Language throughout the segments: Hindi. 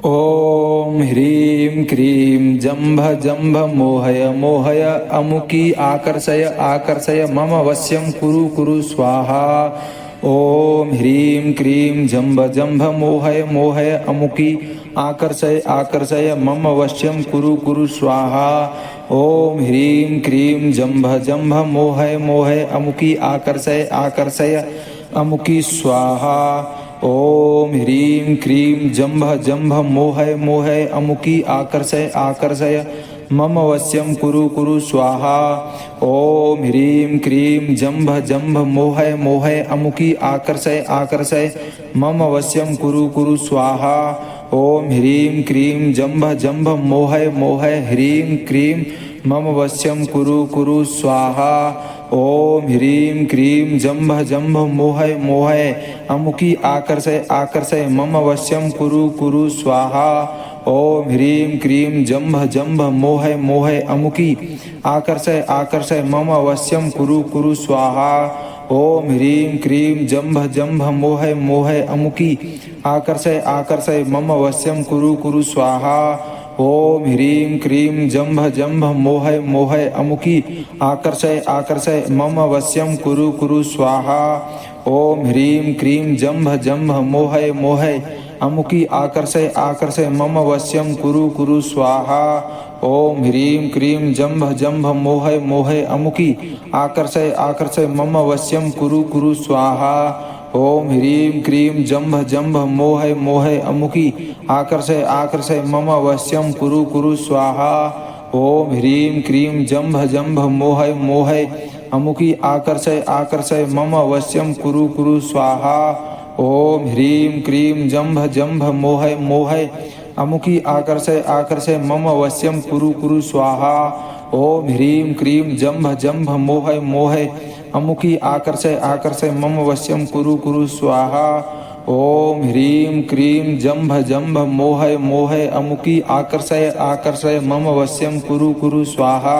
ओम ह्रीं क्रीं जंभ जंभ मोहय मोहय अमुकी आकर्षय आकर्षय मम वश्यं कुरु कुरु स्वाहा। ओम ह्रीं क्रीं जंभ जंभ मोहय मोहय अमुकी आकर्षय आकर्षय मम वश्यं कुरु कुरु स्वाहा। ओम ह्रीं क्रीं जंभ जंभ मोहय मोहय अमुकी आकर्षय आकर्षय अमुकी स्वाहा। ओम ह्रीं क्रीं जंभ जंभ मोहय मोहय अमुकी आकर्षय आकर्षय मम वश्यं कुरु कुरु स्वाहा। ओम ह्रीं क्रीं जंभ जंभ मोहय मोहय अमुकी आकर्षय आकर्षय मम वश्यं कुरु कुरु स्वाहा। ओम ह्रीं क्रीं जंभ जंभ मोहय मोहय ह्रीं क्रीं मम वश्यं कुरु कुरु स्वाहा। ओम ह्रीं क्रीं जंभ जंभ मोहय मोहय अमुकी आकर्षय आकर्षय मम वश्यं कुरु कुरु स्वाहा। ओम ह्रीं क्रीं जंभ जंभ मोहय मोहय अमुकी आकर्षय आकर्षय मम वश्यं कुरु कुरु स्वाहा। ओम ह्रीं क्रीं जंभ जंभ मोहय मोहय अमुकी आकर्षय आकर्षय मम वश्यं कुरु कुरु स्वाहा। ओम ह्रीं क्रीं जंभ जंभ मोहय मोहय अमुकी आकर्षय आकर्षय मम वश्यं कुरु कुरु स्वाहा। ओम ह्रीं क्रीं जंभ जंभ मोहय मोहय अमुकी आकर्षय आकर्षय मम वश्यं कुरु कुरु स्वाहा। ओम ह्रीं क्रीं जंभ जंभ मोहय मोहय अमुकी आकर्षय आकर्षय मम वश्यं कुरु कुरु स्वाहा। ओम ह्रीं क्रीं जंभ जंभ मोहय मोहय अमुकी आकर्षय आकर्षय मम वश्यं कुरु कुरु स्वाहा। ओम ह्रीं क्रीं जंभ जंभ मोहय मोहय अमुकी आकर्षय आकर्षय मम वश्यं कुरु कुरु स्वाहा। ओम ह्रीं क्रीं जंभ जंभ मोहय मोहय अमुकी आकर्षय आकर्षय मम वश्यं कुरु कुरु स्वाहा। ओम ह्रीं क्रीं जंभ जंभ मोहय मोहय अमुकी आकर्षय आकर्षय मम वश्यं कुरु कुरु स्वाहा। ओम ह्रीं क्रीं जंभ जंभ मोहय मोहय अमुकी आकर्षय आकर्षय मम वश्यं कुरु कुरु स्वाहा।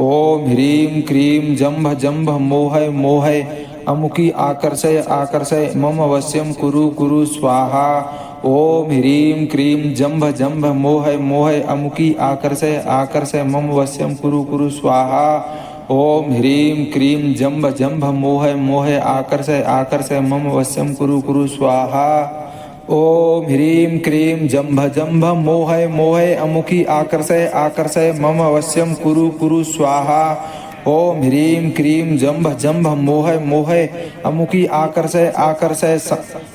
ओम ह्रीं क्रीं जंभ जंभ मोहय मोहय अमुकी आकर्षय आकर्षय मम वश्यं कुरु कुरु स्वाहा। ओम ह्रीं क्रीं जंभ जंभ मोहय मोहय अमुकी आकर्षय आकर्षय मम वश्यं कुरु कुरु स्वाहा। ओम ह्रीं क्रीं जंभ जंभ मोहय मोहय आकर्षय आकर्षय मम वश्यं कुरु कुरु स्वाहा। ओम ह्रीं क्रीं जंभ जंभ मोहय मोहय अमुकी आकर्षय आकर्षय मम वश्यं कुरु कुरु स्वाहा। ओम ह्रीं क्रीं जंभ जंभ मोहय मोहय अमुकी आकर्षय आकर्षय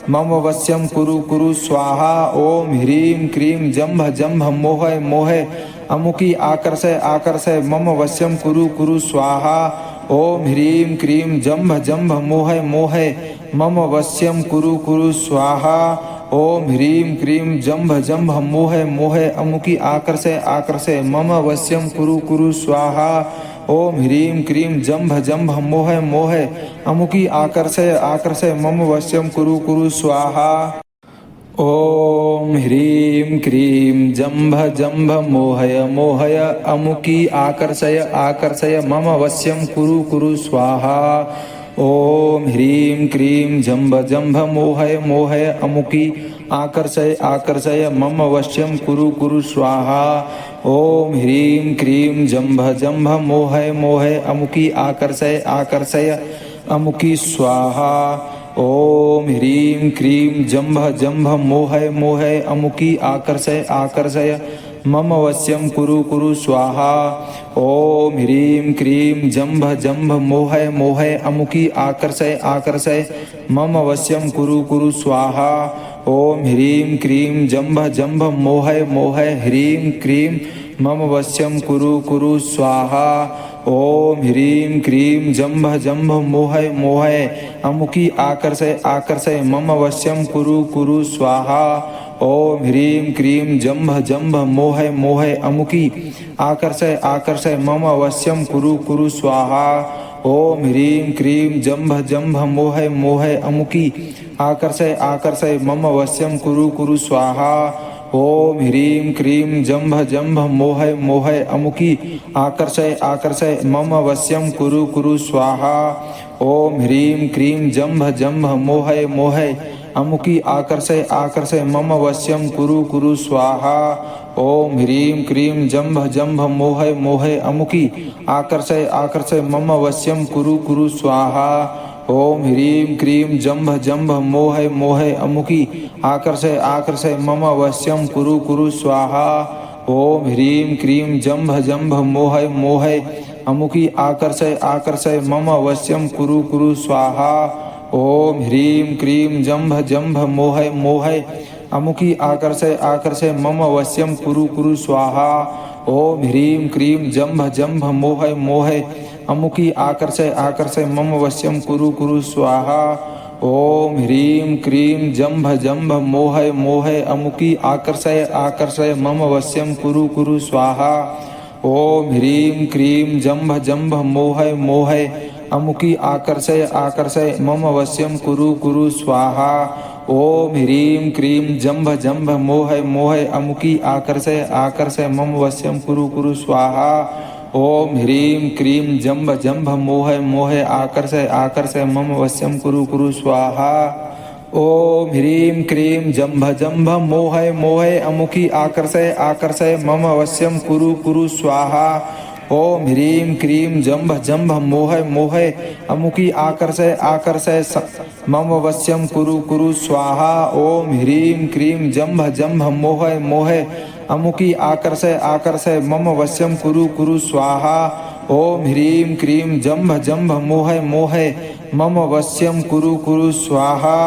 मम वश्यं कुरु कुरु स्वाहा। ओम ह्रीं क्रीं जंभ जंभ मोहय मोहय अमुकी आकर्षय आकर्षय मम वश्यं कुरु कुरु स्वाहा। ओम ह्रीं क्रीं जंभ जंभ मोहय मोहय मम वश्यं कुरु कुरु स्वाहा। ओम ह्रीं क्रीं जंभ जंभ मोहय मोहय अमुकी आकर्षय आकर्षय मम वश्यं कुरु कुरु स्वाहा। ओम ह्रीं क्रीं जंभ जंभ मोहय मोहय अमुकी आकर्षय आकर्षय मम वश्यं कुरु कुरु स्वाहा। ओम ह्रीं क्रीं जंभ जंभ मोहय मोहय अमुकी आकर्षय आकर्षय मम वश्यं कुरु कुरु स्वाहा। ओम ह्रीं क्रीं जंभ जंभ मोहय मोहय अमुकी आकर्षय आकर्षय मम वश्यं कुरु कुरु स्वाहा। ओम ह्रीं क्रीं जंभ जंभ मोहय मोहय अमुकी आकर्षय आकर्षय अमुकी स्वाहा। ओम ह्रीं क्रीं जंभ जंभ मोहय मोहय अमुकी आकर्षय आकर्षय मम वश्यं कुरु कुरु स्वाहा। ओम ह्रीं क्रीं जंभ जंभ मोहय मोहय अमुकी आकर्षय आकर्षय मम वश्यं कुरु कुरु स्वाहा। ओम ह्रीं क्रीं जंभ जंभ मोहय मोहय ह्रीं क्रीं मम वश्यं कुरु कुरु स्वाहा। ओम ह्रीं क्रीं जंभ जंभ मोहय मोहय अमुकी आकर्षय आकर्षय मम वश्यं कुरु कुरु स्वाहा। ओम ह्रीं क्रीं जंभ जंभ मोहय मोहय अमुकी आकर्षय आकर्षय मम वश्यं कुरु कुरु स्वाहा। ओम ह्रीं क्रीं जंभ जंभ मोहय मोहय अमुकी आकर्षय आकर्षय मम वश्यं कुरु कुरु स्वाहा। ओम ह्रीं क्रीं जंभ जंभ मोहय मोहय अमुकी आकर्षय आकर्षय मम वश्यं कुरु कुरु स्वाहा। ओम ह्रीं क्रीं जंभ जंभ मोहय मोहय अमुकी आकर्षय आकर्षय मम वश्यं कुरु कुरु स्वाहा। ओम ह्रीं क्रीं जंभ जंभ मोहय मोहय अमुकी आकर्षय आकर्षय मम वश्यं कुरु कुरु स्वाहा। ओम ह्रीं क्रीं जंभ जंभ मोहय मोहय अमुकी आकर्षय आकर्षय मम वश्यं कुरु कुरु स्वाहा। ओम ह्रीं क्रीं जंभ जंभ मोहय मोहय अमुकी आकर्षय आकर्षय मम वश्यं कुरु कुरु स्वाहा। ओम ह्रीं क्रीं जंभ जंभ मोहय मोहय अमुकी आकर्षय आकर्षय मम वश्यं कुरु कुरु स्वाहा। ओम ह्रीं क्रीं जंभ जंभ मोहय मोहय अमुकी आकर्षय आकर्षय मम वश्यं कुरु कुरु स्वाहा। ओम ह्रीं क्रीं जंभ जंभ मोहय मोहय अमुकी आकर्षय आकर्षय मम वश्यं कुरु कुरु स्वाहा। ओम ह्रीं क्रीं जंभ जंभ मोहय मोहय अमुकी आकर्षय आकर्षय मम वश्यं कुरु कुरु स्वाहा। ओम ह्रीं क्रीं जंभ जंभ मोहय मोहय अमुकी आकर्षय आकर्षय मम वश्यं कुरु कुरु स्वाहा। ओम ह्रीं क्रीं जंभ जंभ मोहय मोहय आकर्षय आकर्षय मम वश्यं कुरु कुरु स्वाहा। ओम ह्रीं क्रीं जंभ जंभ मोहय मोहय अमुकी आकर्षय आकर्षय मम वश्यं कुरु कुरु स्वाहा। ओम ह्रीं क्रीं जंभ जंभ मोहय मोहय अमुकी आकर्षय आकर्षय मम वश्यं कुरु कुरु स्वाहा। ओम ह्रीं क्रीं जंभ जंभ मोहय मोहय अमुकी आकर्षय आकर्षय मम वश्यं कुरु कुरु स्वाहा। ओम ह्रीं क्रीं जंभ जंभ मोहय मोहय मम वश्यं कुरु कुरु स्वाहा।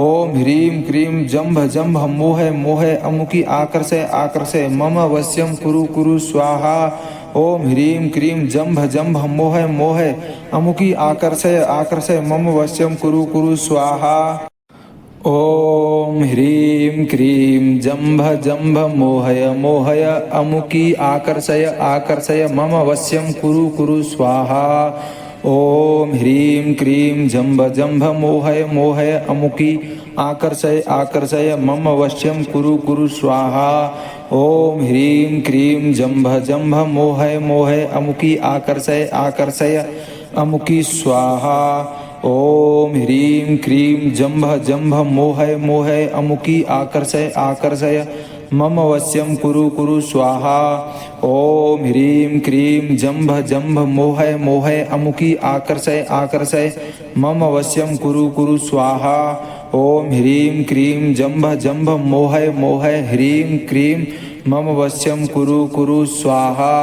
ओम ह्रीं क्रीं जंभ जंभ मोहय मोहय अमुकी आकर्षय आकर्षय मम वश्यं कुरु कुरु स्वाहा। ओम ह्रीं क्रीं जंभ जंभ मोहय मोहय अमुकी आकर्षय आकर्षय मम वश्यं कुरु कुरु स्वाहा। ओम ह्रीं क्रीं जंभ जंभ मोहय मोहय अमुकी आकर्षय आकर्षय मम वश्यं कुरु कुरु स्वाहा। ओम ह्रीं क्रीं जंभ जंभ मोहय मोहय अमुकी आकर्षय आकर्षय मम वश्यं कुरु कुरु स्वाहा। ओम ह्रीं क्रीं जंभ जंभ मोहय मोहय अमुकी आकर्षय आकर्षय अमुकी स्वाहा। ओम ह्रीं क्रीं जंभ जंभ मोहय मोहय अमुकी आकर्षय आकर्षय मम वश्यं कुरु कुरु स्वाहा। ओम ह्रीं क्रीं जंभ जंभ मोहय मोहय अमुकी आकर्षय आकर्षय मम वश्यं कुरु कुरु स्वाहा। ओम ह्रीं क्रीं जंभ जंभ मोहय मोहय ह्रीं क्रीं मम वश्यं कुरु कुरु स्वाहा।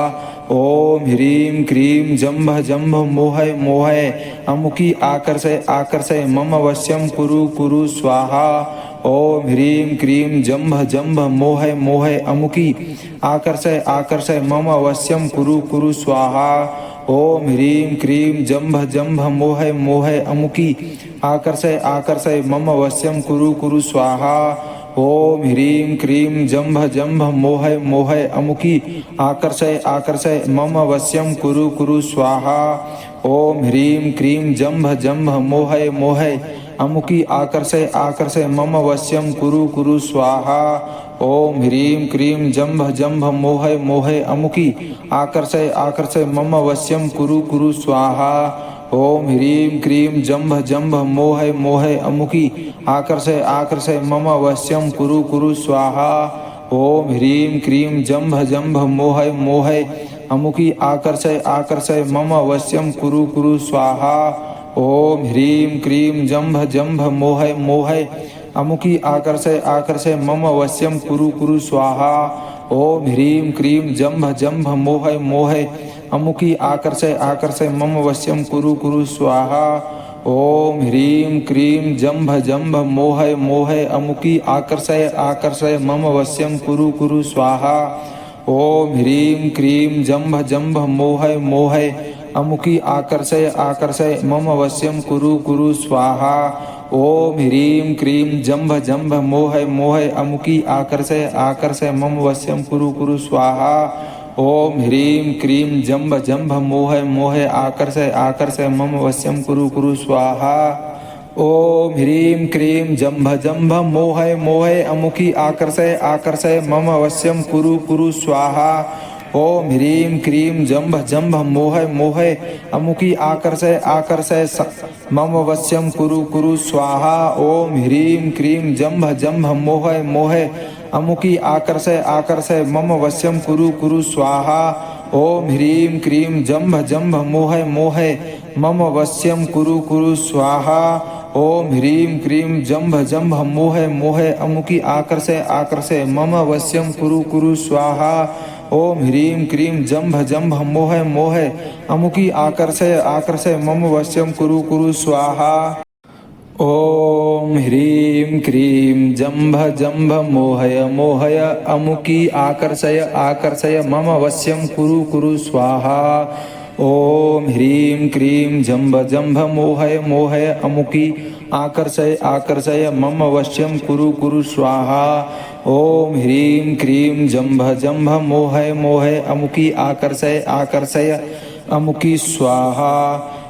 ओम ह्रीं क्रीं जंभ जंभ मोहय मोहय अमुकी आकर्षय आकर्षय मम वश्यं कुरु कुरु स्वाहा। ओम ह्रीं क्रीं जंभ जंभ मोहय मोहय अमुकी आकर्षय आकर्षय मम वश्यं कुरु कुरु स्वाहा। ओम ह्रीं क्रीं जंभ जंभ मोहय मोहय अमुकी आकर्षय आकर्षय मम वश्यं कुरु कुरु स्वाहा। ओम ह्रीं क्रीं जंभ जंभ मोहय मोहय अमुकी आकर्षय आकर्षय मम वश्यं कुरु कुरु स्वाहा। ओम ह्रीं क्रीं जंभ जंभ मोहय मोहय अमुकी आकर्षय आकर्षय मम वश्यं कुरु कुरु स्वाहा। ओम ह्रीं क्रीं जंभ जंभ मोहय मोहय अमुकी आकर्षय आकर्षय मम वश्यं कुरु कुरु स्वाहा। ओम ह्रीं क्रीं जंभ जंभ मोहय मोहय अमुकी आकर्षय आकर्षय मम वश्यं कुरु कुरु स्वाहा। ओम ह्रीं क्रीं जंभ जंभ मोहय मोहय अमुकी आकर्षय आकर्षय मम वश्यं कुरु कुरु स्वाहा। ओम ह्रीं क्रीं जंभ जंभ मोहय मोहय अमुकी आकर्षय आकर्षय मम वश्यं कुरु कुरु स्वाहा। ओम ह्रीं क्रीं जंभ जंभ मोहय मोहय अमुकी आकर्षय आकर्षय मम वश्यं कुरु कुरु स्वाहा। ओम ह्रीं क्रीं जंभ जंभ मोहय मोहय अमुकी आकर्षय आकर्षय मम वश्यं कुरु कुरु स्वाहा। ओम ह्रीं क्रीं जंभ जंभ मोहय मोहय अमुकी आकर्षय आकर्षय मम वश्यं कुरु कुरु स्वाहा। ओम ह्रीं क्रीं जंभ जंभ मोहय मोहय अमुकी आकर्षय आकर्षय मम वश्यं कुरु कुरु स्वाहा। ओम ह्रीं क्रीं जंभ जंभ मोहय मोहय आकर्षय आकर्षय मम वश्यं कुरु कुरु स्वाहा। ओम ह्रीं क्रीं जंभ जंभ मोहय मोहय अमुकी आकर्षय आकर्षय मम वश्यं कुरु कुरु स्वाहा। ओम ह्रीं क्रीं जंभ जंभ मोहय मोहय अमुकी आकर्षय आकर्षय मम वश्यं कुरु कुरु स्वाहा। ओम ह्रीं क्रीं जंभ जंभ मोहय मोहय अमुकी आकर्षय आकर्षय मम वश्यं कुरु कुरु स्वाहा। ओम ह्रीं क्रीं जंभ जंभ मोहय मोहय मम वश्यं कुरु कुरु स्वाहा। ओम ह्रीं क्रीं जंभ जंभ मोहय मोहय अमुकी आकर्षय आकर्षय मम वश्यं कुरु कुरु स्वाहा। ओम ह्रीं क्रीं जंभ जंभ मोहय मोहय अमुकी आकर्षय आकर्षय मम वश्यं कुरु कुरु स्वाहा। ओम ह्रीं क्रीं जंभ जंभ मोहय मोहय अमुकी आकर्षय आकर्षय मम वश्यं कुरु कुरु स्वाहा। ओम ह्रीं क्रीं जंभ जंभ मोहय मोहय अमुकी आकर्षय आकर्षय मम वश्यं कुरु कुरु स्वाहा। ओम ह्रीं क्रीं जंभ जंभ मोहय मोहय अमुकी आकर्षय आकर्षय अमुकी स्वाहा।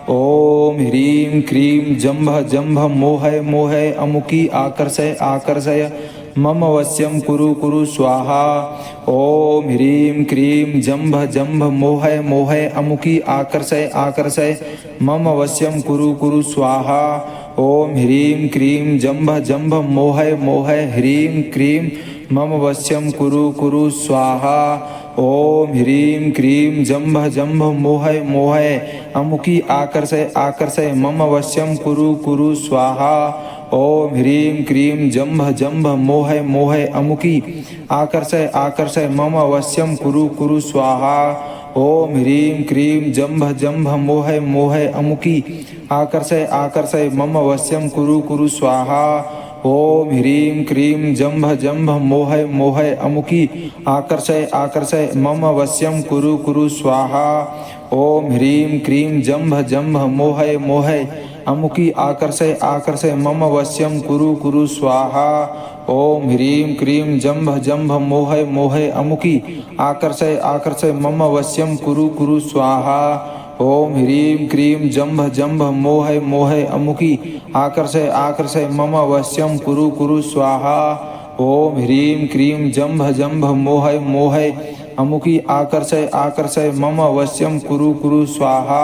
ओम ह्रीं क्रीं जंभ जंभ मोहय मोहय अमुकी आकर्षय आकर्षय मम वश्यं कुरु कुरु स्वाहा। ओम ह्रीं क्रीं जंभ जंभ मोहय मोहय अमुकी आकर्षय आकर्षय मम वश्यं कुरु कुरु स्वाहा। ओम ह्रीं क्रीं जंभ जंभ मोहय मोहय ह्रीं क्रीं मम वश्यं कुरु कुरु स्वाहा। ओम ह्रीं क्रीं जंभ जंभ मोहय मोहय अमुकी आकर्षय आकर्षय मम वश्यं कुरु कुरु स्वाहा। ओम ह्रीं क्रीं जंभ जंभ मोहय मोहय अमुकी आकर्षय आकर्षय मम वश्यं कुरु कुरु स्वाहा। ओम ह्रीं क्रीं जंभ जंभ मोहय मोहय अमुकी आकर्षय आकर्षय मम वश्यं कुरु कुरु स्वाहा। ओम ह्रीं क्रीं जंभ जंभ मोहय मोहय अमुकी आकर्षय आकर्षय मम वश्यं कुरु कुरु स्वाहा। ओम ह्रीं क्रीं जंभ जंभ मोहय मोहय अमुकी आकर्षय आकर्षय मम वश्यं कुरु कुरु स्वाहा। ओम ह्रीं क्रीं जंभ जंभ मोहय मोहय अमुकी आकर्षय आकर्षय मम वश्यं कुरु कुरु स्वाहा। ओम ह्रीं क्रीं जंभ जंभ मोहय मोहय अमुकी आकर्षय आकर्षय मम वश्यं कुरु कुरु स्वाहा। ओम ह्रीं क्रीं जंभ जंभ मोहय मोहय अमुकी आकर्षय आकर्षय मम वश्यं कुरु कुरु स्वाहा।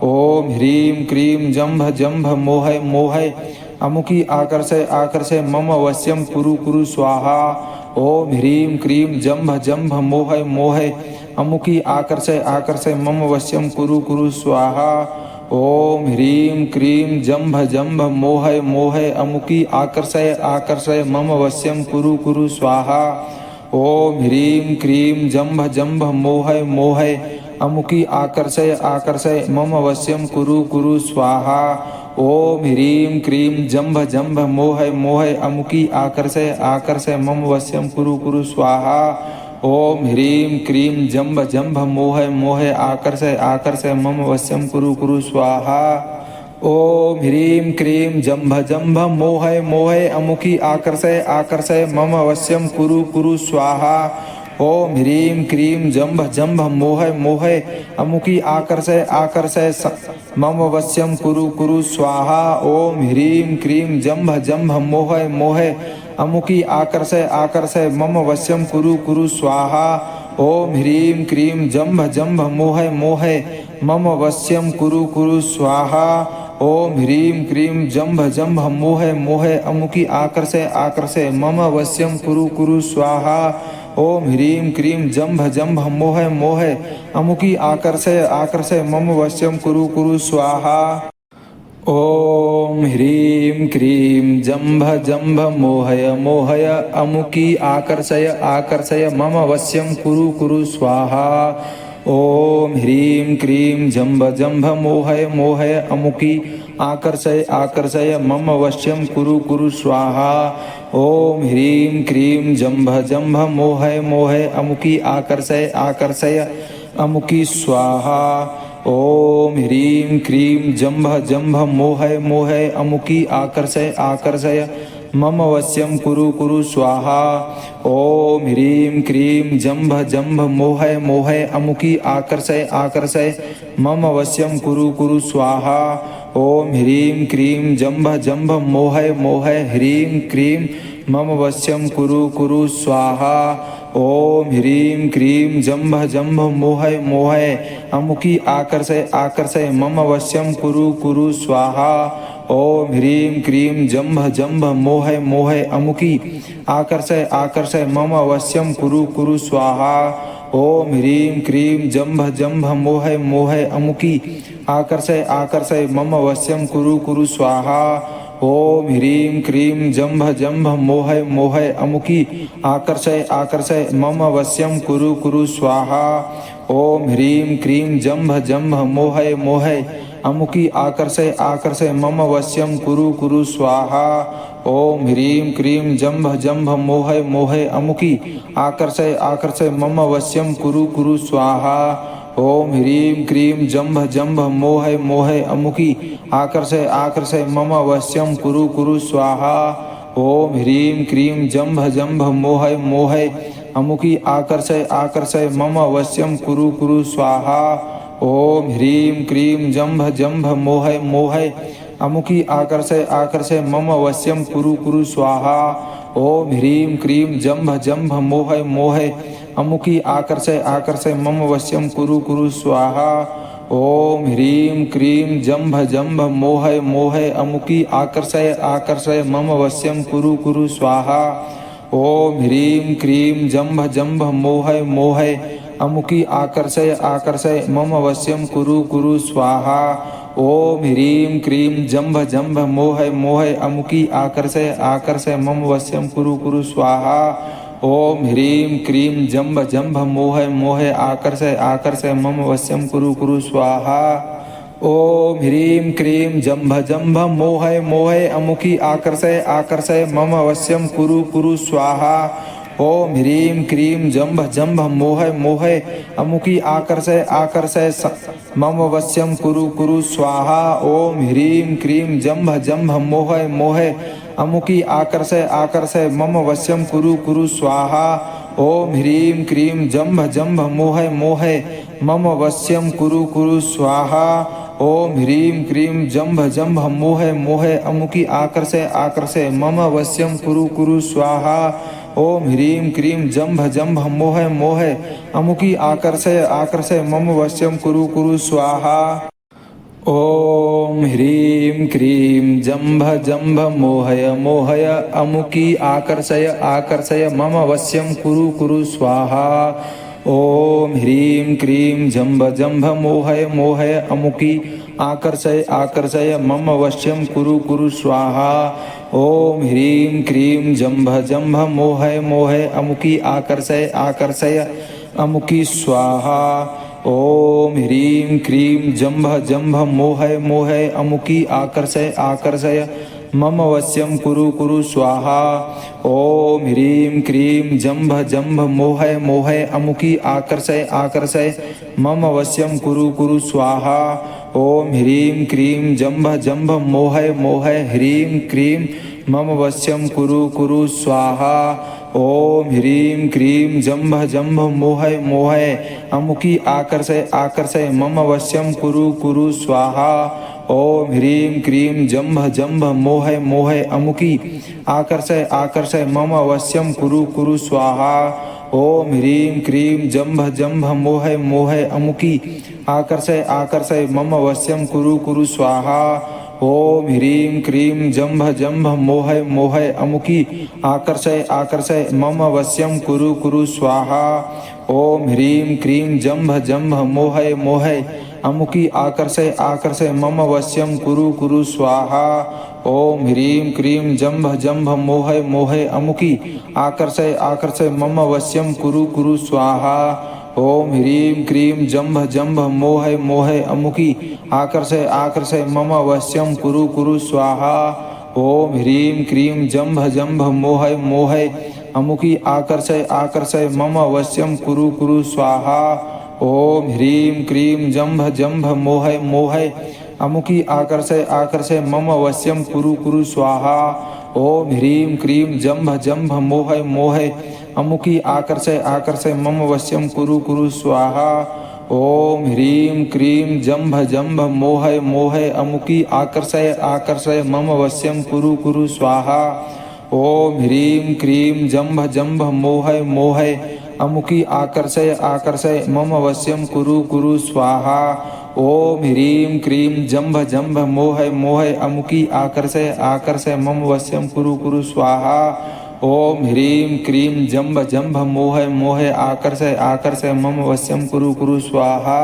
ओम ह्रीं क्रीं जंभ जंभ मोहय मोहय अमुकी आकर्षय आकर्षय मम वश्यं कुरु कुरु स्वाहा। ओम ह्रीं क्रीं जंभ जंभ मोहय मोहय अमुकी आकर्षय आकर्षय मम वश्यं कुरु कुरु स्वाहा। ओम ह्रीं क्रीं जंभ जंभ मोहय मोहय अमुकी आकर्षय आकर्षय मम वश्यं कुरु कुरु स्वाहा। ओम ह्रीं क्रीं जंभ जंभ मोहय मोहय अमुकी आकर्षय आकर्षय मम वश्यं कुरु कुरु स्वाहा। ओम ह्रीं क्रीं जंभ जंभ मोहय मोहय अमुकी आकर्षय आकर्षय मम वश्यं कुरु कुरु स्वाहा। ओम ह्रीं क्रीं जंभ जंभ मोहय मोहय आकर्षय आकर्षय मम वश्यं कुरु कुरु स्वाहा। ओम ह्रीं क्रीं जंभ जंभ मोहय मोहय अमुकी आकर्षय आकर्षय मम वश्यं कुरु कुरु स्वाहा। ओम ह्रीं क्रीं जंभ जंभ मोहय मोहय अमुकी आकर्षय आकर्षय मम वश्यं कुरु कुरु स्वाहा। ओम ह्रीं क्रीं जंभ जंभ मोहय मोहय अमुकी आकर्षय आकर्षय मम वश्यं कुरु कुरु स्वाहा। ओम ह्रीं क्रीं जंभ जंभ मोहय मोहय मम वश्यं कुरु कुरु स्वाहा। ओम ह्रीं क्रीं जंभ जंभ मोहय मोहय अमुकी आकर्षय आकर्षय मम वश्यं कुरु कुरु स्वाहा। ओम ह्रीं क्रीं जंभ जंभ मोहय मोहय अमुकी आकर्षय आकर्षय मम वश्यं कुरु कुरु स्वाहा। ओम ह्रीं क्रीं जंभ जंभ मोहय मोहय अमुकी आकर्षय आकर्षय मम वश्यं कुरु कुरु स्वाहा। ओम ह्रीं क्रीं जंभ जंभ मोहय मोहय अमुकी आकर्षय आकर्षय मम वश्यं कुरु कुरु स्वाहा। ओम ह्रीं क्रीं जंभ जंभ मोहय मोहय अमुकी आकर्षय आकर्षय अमुकी स्वाहा। ओम ह्रीं क्रीं जंभ जंभ मोहय मोहय अमुकी आकर्षय आकर्षय मम वश्यं कुरु कुरु स्वाहा। ओम ह्रीं क्रीं जंभ जंभ मोहय मोहय अमुकी आकर्षय आकर्षय मम वश्यं कुरु कुरु स्वाहा। ओम ह्रीं क्रीं जंभ जंभ मोहय मोहय ह्रीं क्रीं मम वश्यं कुरु कुरु स्वाहा। ओम ह्रीं क्रीं जंभ जंभ मोहय मोहय अमुकी आकर्षय आकर्षय मम वश्यं कुरु कुरु स्वाहा। ओम ह्रीं क्रीं जंभ जंभ मोहय मोहय अमुकी आकर्षय आकर्षय मम वश्यं कुरु कुरु स्वाहा। ओम ह्रीं क्रीं जंभ जंभ मोहय मोहय अमुकी आकर्षय आकर्षय मम वश्यं कुरु कुरु स्वाहा। ओम ह्रीं क्रीं जंभ जंभ मोहय मोहय अमुकी आकर्षय आकर्षय मम वश्यं कुरु कुरु स्वाहा। ओम ह्रीं क्रीं जंभ जंभ मोहय मोहय अमुकी आकर्षय आकर्षय मम वश्यं कुरु कुरु स्वाहा। ओम ह्रीं क्रीं जंभ जंभ मोहय मोहय अमुकी आकर्षय आकर्षय मम वश्यं कुरु कुरु स्वाहा। ओम ह्रीं क्रीं जंभ जंभ मोहय मोहय अमुकी आकर्षय आकर्षय मम वश्यं कुरु कुरु स्वाहा। ओम ह्रीं क्रीं जंभ जंभ मोहय मोहय अमुकी आकर्षय आकर्षय मम वश्यं कुरु कुरु स्वाहा। ओम ह्रीं क्रीं जंभ जंभ मोहय मोहय अमुकी आकर्षय आकर्षय मम वश्यं कुरु कुरु स्वाहा। ओम ह्रीं क्रीं जंभ जंभ मोहय मोहय अमुकी आकर्षय आकर्षय मम वश्यं कुरु कुरु स्वाहा। ओम ह्रीं क्रीं जंभ जंभ मोहय मोहय अमुकी आकर्षय आकर्षय मम वश्यं कुरु कुरु स्वाहा। ओम ह्रीं क्रीं जंभ जंभ मोहय मोहय अमुकी आकर्षय आकर्षय मम वश्यं कुरु कुरु स्वाहा। ओम ह्रीं क्रीं जंभ जंभ मोहय मोहय अमुकी आकर्षय आकर्षय मम वश्यं कुरु कुरु स्वाहा। ओम ह्रीं क्रीं जंभ जंभ मोहय मोहय आकर्षय आकर्षय मम वश्यं कुरु कुरु स्वाहा। ओम ह्रीं क्रीं जंभ जंभ मोहय मोहय अमुकी आकर्षय आकर्षय मम वश्यं कुरु कुरु स्वाहा। ओम ह्रीं क्रीं जंभ जंभ मोहय मोहय अमुकी आकर्षय आकर्षय मम वश्यं कुरु कुरु स्वाहा। ओम ह्रीं क्रीं जंभ जंभ मोहय मोहय अमुकी आकर्षय आकर्षय मम वश्यं कुरु कुरु स्वाहा। ओम ह्रीं क्रीं जंभ जंभ मोहय मोहय मम वश्यं कुरु कुरु स्वाहा। ओम ह्रीं क्रीं जंभ जंभ मोहय मोहय अमुकी आकर्षय आकर्षय मम वश्यं कुरु कुरु स्वाहा। ओम ह्रीं क्रीं जंभ जंभ मोहय मोहय अमुकी आकर्षय आकर्षय मम वश्यं कुरु कुरु स्वाहा। ओम ह्रीं क्रीं जंभ जंभ मोहय मोहय अमुकी आकर्षय आकर्षय मम वश्यं कुरु कुरु स्वाहा। ओम ह्रीं क्रीं जंभ जंभ मोहय मोहय अमुकी आकर्षय आकर्षय मम वश्यं कुरु कुरु स्वाहा। ओम ह्रीं क्रीं जंभ जंभ मोहय मोहय अमुकी आकर्षय आकर्षय अमुकी स्वाहा। ओम ह्रीं क्रीं जंभ जंभ मोहय मोहय अमुकी आकर्षय आकर्षय मम वश्यं कुरु कुरु स्वाहा। ओम ह्रीं क्रीं जंभ जंभ मोहय मोहय अमुकी आकर्षय आकर्षय मम वश्यं कुरु कुरु स्वाहा। ओम ह्रीं क्रीं जंभ जंभ मोहय मोहय ह्रीं क्रीं मम वश्यं कुरु कुरु स्वाहा। ओम ह्रीं क्रीं जंभ जंभ मोहय मोहय अमुकी आकर्षय आकर्षय मम वश्यं कुरु कुरु स्वाहा। ओम ह्रीं क्रीं जंभ जंभ मोहय मोहय अमुकी आकर्षय आकर्षय मम वश्यं कुरु कुरु स्वाहा। ओम ह्रीं क्रीं जंभ जंभ मोहय मोहय अमुकी आकर्षय आकर्षय मम वश्यं कुरु कुरु स्वाहा। ओम ह्रीं क्रीं जंभ जंभ मोहय मोहय अमुकी आकर्षय आकर्षय मम वश्यं कुरु कुरु स्वाहा। ओम ह्रीं क्रीं जंभ जंभ मोहय मोहय अमुकी आकर्षय आकर्षय मम वश्यं कुरु कुरु स्वाहा। ओम ह्रीं क्रीं जंभ जंभ मोहय मोहय अमुकी आकर्षय आकर्षय मम वश्यं कुरु कुरु स्वाहा। ओम ह्रीं क्रीं जंभ जंभ मोहय मोहय अमुकी आकर्षय आकर्षय मम वश्यं कुरु कुरु स्वाहा। ओम ह्रीं क्रीं जंभ जंभ मोहय मोहय अमुकी आकर्षय आकर्षय मम वश्यं कुरु कुरु स्वाहा। ओम ह्रीं क्रीं जंभ जंभ मोहय मोहय अमुकी आकर्षय आकर्षय मम वश्यं कुरु कुरु स्वाहा। ओम ह्रीं क्रीं जंभ जंभ मोहय मोहय अमुकी आकर्षय आकर्षय मम वश्यं कुरु कुरु स्वाहा। ओम ह्रीं क्रीं जंभ जंभ मोहय मोहय अमुकी आकर्षय आकर्षय मम वश्यं कुरु कुरु स्वाहा। ॐ ह्रीं क्रीं जम्भ जम्भ मोहय मोहय अमुकी आकर्षय आकर्षय मम वश्यं कुरु कुरु स्वाहा। ॐ ह्रीं क्रीं जम्भ जम्भ मोहय मोहय अमुकी आकर्षय आकर्षय मम वश्यं कुरु कुरु स्वाहा। ॐ ह्रीं क्रीं जम्भ जम्भ मोहय मोहय आकर्षय आकर्षय मम वश्यं कुरु कुरु स्वाहा।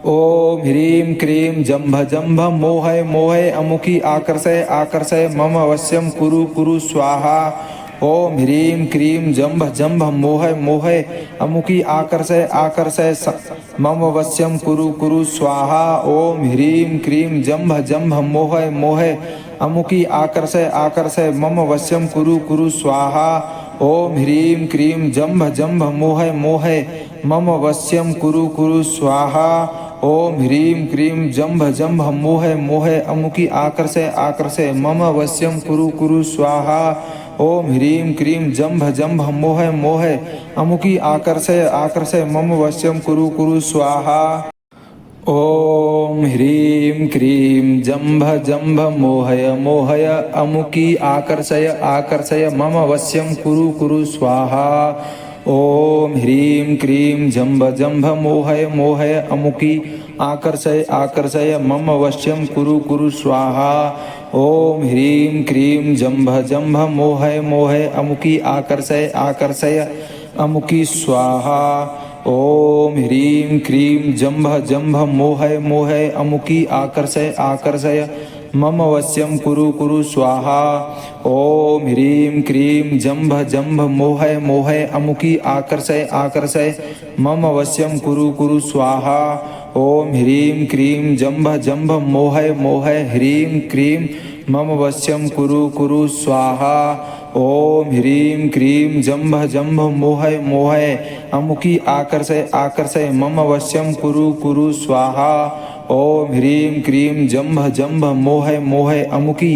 ॐ ह्रीं क्रीं जम्भ जम्भ मोहय मोहय अमुकी आकर्षय आकर्षय मम वश्यं कुरु कुरु स्वाहा। ॐ ह्रीं क्रीं जम्भ जम्भ मोहय मोहय अमुकी आकर्षय आकर्षय मम वश्यं कुरु कुरु स्वाहा। ॐ ह्रीं क्रीं जम्भ जम्भ मोहय मोहय अमुकी आकर्षय आकर्षय मम वश्यं कुरु कुरु स्वाहा। ॐ ह्रीं क्रीं जम्भ जम्भ मोहय मोहय मम वश्यं कुरु कुरु स्वाहा। ॐ ह्रीं क्रीं जम्भ जम्भ मोहय मोहय अमुकी आकर्षय आकर्षय मम वश्यं कुरु कुरु स्वाहा। ॐ ह्रीं क्रीं जम्भ जम्भ मोहय मोहय अमुकी आकर्षय आकर्षय मम वश्यं कुरु कुरु स्वाहा। ॐ ह्रीं क्रीं जम्भ जम्भ मोहय मोहय अमुकी आकर्षय आकर्षय मम वश्यं कुरु कुरु स्वाहा। ॐ ह्रीं क्रीं जम्भ जम्भ मोहय मोहय अमुकी आकर्षय आकर्षय मम वश्यं कुरु कुरु स्वाहा। ॐ ह्रीं क्रीं जम्भ जम्भ मोहय मोहय अमुकी आकर्षय आकर्षय अमुकी स्वाहा। ॐ ह्रीं क्रीं जम्भ जम्भ मोहय मोहय अमुकी आकर्षय आकर्षय मम वश्यं कुरु कुरु स्वाहा। ॐ ह्रीं क्रीं जम्भ जम्भ मोहय मोहय अमुकी आकर्षय आकर्षय मम वश्यं कुरु कुरु स्वाहा। ॐ ह्रीं क्रीं जम्भ जम्भ मोहय मोहय ह्रीं क्रीं मम वश्यं कुरु कुरु स्वाहा। ॐ ह्रीं क्रीं जम्भ जम्भ मोहय मोहय अमुकी आकर्षय आकर्षय मम वश्यं कुरु कुरु स्वाहा। ॐ ह्रीं क्रीं जम्भ जम्भ मोहय मोहय अमुकी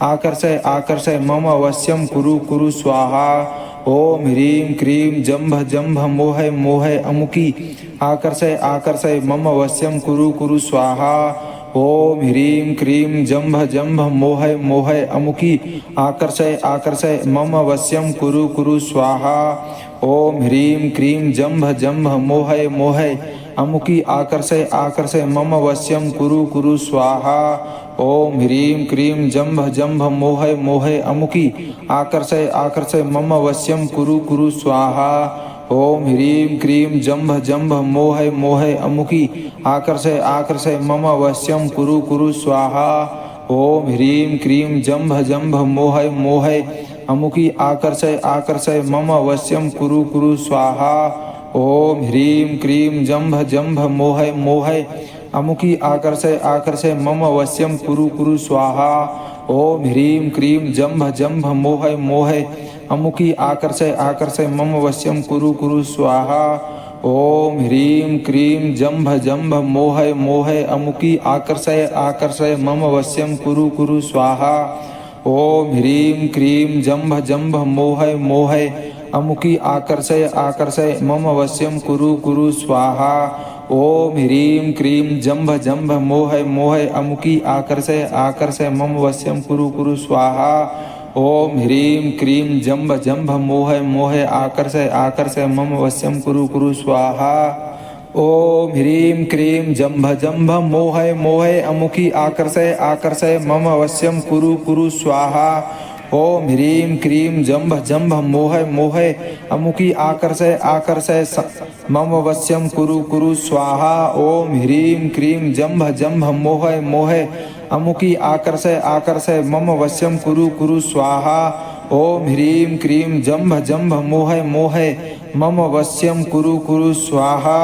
आकर्षय आकर्षय मम वश्यं कुरु कुरु स्वाहा। ॐ ह्रीं क्रीं जम्भ जम्भ मोहय मोहय अमुकी आकर्षय आकर्षय मम वश्यं कुरु कुरु स्वाहा। ॐ ह्रीं क्रीं जम्भ जम्भ मोहय मोहय अमुकी आकर्षय आकर्षय मम वश्यं कुरु कुरु स्वाहा। ॐ ह्रीं क्रीं जम्भ जम्भ मोहय मोहय अमुकी आकर्षय आकर्षय मम वश्यं कुरु कुरु स्वाहा। ॐ ह्रीं क्रीं जम्भ जम्भ मोहय मोहय अमुकी आकर्षय आकर्षय मम वश्यं कुरु कुरु स्वाहा। ॐ ह्रीं क्रीं जम्भ जम्भ मोहय मोहय अमुकी आकर्षय आकर्षय मम वश्यं कुरु कुरु स्वाहा। ॐ ह्रीं क्रीं जम्भ जम्भ मोहय मोहय अमुकी आकर्षय आकर्षय मम वश्यं कुरु कुरु स्वाहा। ॐ ह्रीं क्रीं जम्भ जम्भ मोहय मोहय अमुकी आकर्षय आकर्षय मम वश्यं कुरु कुरु स्वाहा। ॐ ह्रीं क्रीं जम्भ जम्भ मोहय मोहय अमुकी आकर्षय आकर्षय मम वश्यं कुरु कुरु स्वाहा। ॐ ह्रीं क्रीं जम्भ जम्भ मोहय मोहय अमुकी आकर्षय आकर्षय मम वश्यं कुरु कुरु स्वाहा। ॐ ह्रीं क्रीं जम्भ जम्भ मोहय मोहय अमुकी आकर्षय आकर्षय मम वश्यं कुरु कुरु स्वाहा। ॐ ह्रीं क्रीं जम्भ जम्भ मोहय मोहय अमुकी आकर्षय आकर्षय मम वश्यं कुरु कुरु स्वाहा। ॐ ह्रीं क्रीं जम्भ जम्भ मोहय मोहय आकर्षय आकर्षय मम वश्यं कुरु कुरु स्वाहा। ॐ ह्रीं क्रीं जम्भ जम्भ मोहय मोहय अमुकी आकर्षय आकर्षय मम वश्यं कुरु कुरु स्वाहा। ॐ ह्रीं क्रीं जम्भ जम्भ मोहय मोहय अमुकी आकर्षय आकर्षय मम वश्यं कुरु कुरु स्वाहा। ॐ ह्रीं क्रीं जम्भ जम्भ मोहय मोहय अमुकी आकर्षय आकर्षय मम वश्यं कुरु कुरु स्वाहा। ॐ ह्रीं क्रीं जम्भ जम्भ मोहय मोहय मम वश्यं कुरु कुरु स्वाहा।